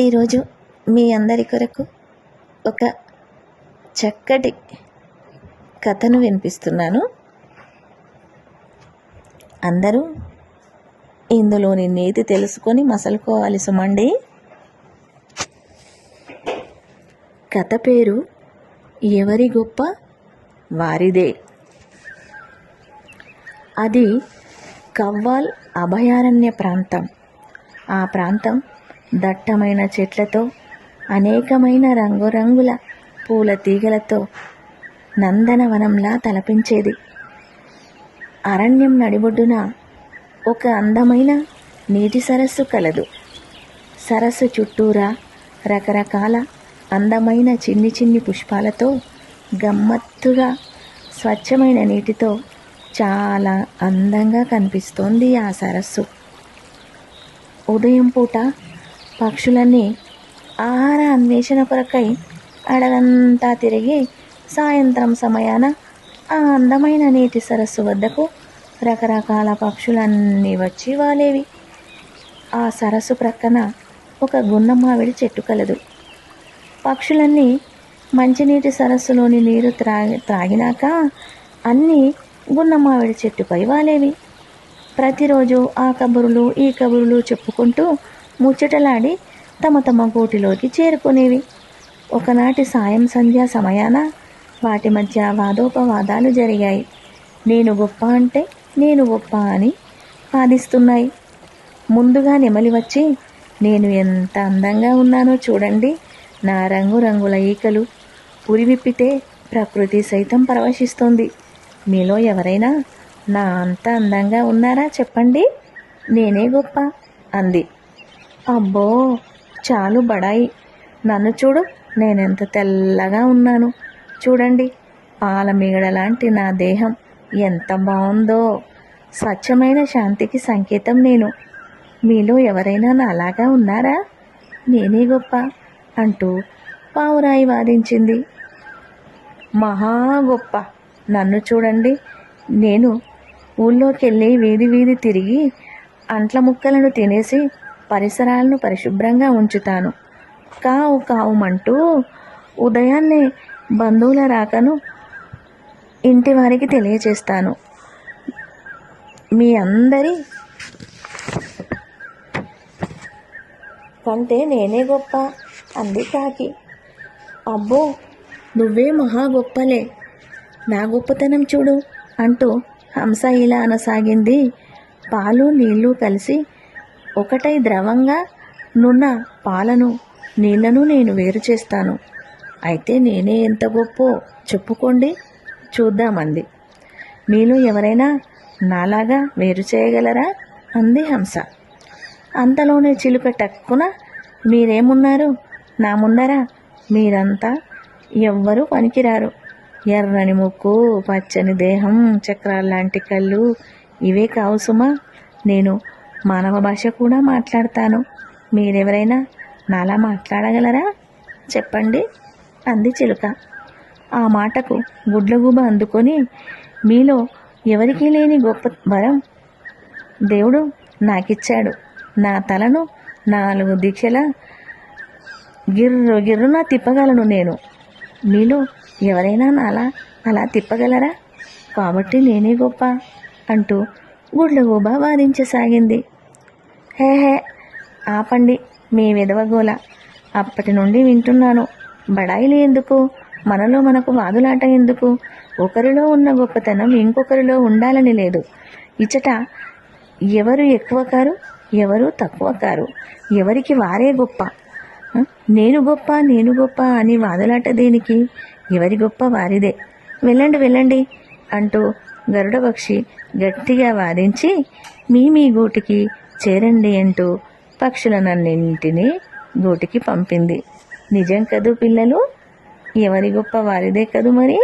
ఈరోజు మీ అందరి కొరకు ఒక చక్కటి కథను వినిపిస్తున్నాను. అందరూ ఇందులోని నీతి తెలుసుకొని మసలుకోవాలి సుమండి. కథ పేరు ఎవరి గొప్ప వారిదే. అది కవ్వాల్ అభయారణ్య ప్రాంతం. ఆ ప్రాంతం దట్టమైన చెట్లతో, అనేకమైన రంగురంగుల పూల తీగలతో నందనవనంలా తలపించేది. అరణ్యం నడిబొడ్డున ఒక అందమైన నీటి సరస్సు కలదు. సరస్సు చుట్టూరా రకరకాల అందమైన చిన్ని చిన్ని పుష్పాలతో, గమ్మత్తుగా స్వచ్ఛమైన నీటితో చాలా అందంగా కనిపిస్తోంది ఆ సరస్సు. ఉదయం పూట పక్షులన్నీ ఆహార అన్వేషణ కొరకై అడవంతా తిరిగి సాయంత్రం సమయాన ఆ అందమైన నీటి సరస్సు వద్దకు రకరకాల పక్షులన్నీ వచ్చి వాలేవి. ఆ సరస్సు ప్రక్కన ఒక గున్న మామిడి చెట్టు కలదు. పక్షులన్నీ మంచినీటి సరస్సులోని నీరు త్రాగినాక అన్నీ గున్న మామిడి చెట్టుపై వాలేవి. ప్రతిరోజు ఆ కబురులు ఈ కబురులు చెప్పుకుంటూ ముచ్చటలాడి తమ తమ గూటిలోకి చేరుకునేవి. ఒకనాటి సాయం సంధ్యా సమయాన వాటి మధ్య వాదోపవాదాలు జరిగాయి. నేను గొప్ప అంటే నేను గొప్ప అని వాదిస్తున్నాయి. ముందుగా నెమలి వచ్చి, నేను ఎంత అందంగా ఉన్నానో చూడండి, నా రంగురంగుల ఈకలు పురివిప్పితే ప్రకృతి సైతం పరవశిస్తోంది. మీలో ఎవరైనా నా అంత అందంగా ఉన్నారా చెప్పండి, నేనే గొప్ప అంది. అబ్బో చాలు బడాయి, నన్ను చూడు, నేనెంత తెల్లగా ఉన్నాను చూడండి, పాల మీగడ లాంటి నా దేహం ఎంత బాగుందో, స్వచ్ఛమైన శాంతికి సంకేతం నేను. మీలో ఎవరైనా నాలాగా ఉన్నారా, నేనే గొప్ప అంటూ పావురాయి వాదించింది. మహా గొప్ప, నన్ను చూడండి, నేను ఊళ్ళోకి వెళ్ళి వీధి వీధి తిరిగి అంట్ల ముక్కలను తినేసి పరిసరాలను పరిశుభ్రంగా ఉంచుతాను. కావు కావుమంటూ ఉదయాన్నే బంధువుల రాకను ఇంటి వారికి తెలియచేస్తాను. మీ అందరి కంటే నేనే గొప్ప అంది కాకి. అబ్బో నువ్వే మహా గొప్పలే, నా గొప్పతనం చూడు అంటూ హంస ఇలా అనసాగింది. పాలు నీళ్లు కలిసి ఒకటై ద్రవంగా నున్న పాలను నీళ్లను నేను వేరు చేస్తాను. అయితే నేనే ఎంత గొప్పో చెప్పుకోండి చూద్దామంది. మీలో ఎవరైనా నాలాగా వేరు చేయగలరా అంది హంస. అంతలోనే చిలుక టక్కున, మీరేమున్నారు నా ముందర, మీరంతా ఎవ్వరూ పనికిరారు, ఎర్రని ముక్కు, పచ్చని దేహం, చక్రాల్లాంటి కళ్ళు ఇవే కావు సుమా, నేను మానవ భాష కూడా మాట్లాడతాను. మీరెవరైనా నాలా మాట్లాడగలరా చెప్పండి అంది చిలుక. ఆ మాటకు గుడ్లగూబ అందుకొని, మీలో ఎవరికీ లేని గొప్ప వరం దేవుడు నాకిచ్చాడు. నా తలను 4 దిశల గిర్రున తిప్పగలను నేను. మీలో ఎవరైనా నాలా అలా తిప్పగలరా, కాబట్టి నేనే గొప్ప అంటూ గుడ్లగూబ వాదించసాగింది. హే ఆపండి మీ విధవగోల, అప్పటి నుండి వింటున్నాను. బడాయిలు ఎందుకు, మనలో మనకు వాదులాట ఎందుకు, ఒకరిలో ఉన్న గొప్పతనం ఇంకొకరిలో ఉండాలని లేదు. ఇచ్చట ఎవరు ఎక్కువ కారు, ఎవరు తక్కువ కారు, ఎవరికి వారే గొప్ప. నేను గొప్ప అని వాదులాట దేనికి, ఎవరి గొప్ప వారిదే. వెళ్ళండి వెళ్ళండి అంటూ గరుడ పక్షి గట్టిగా వాదించి మీ గూటికి చేరండి అంటూ పక్షులనన్నింటినీ గూటికి పంపింది. నిజం కదూ పిల్లలు, ఎవరి గొప్ప వారిదే కదూ మరి.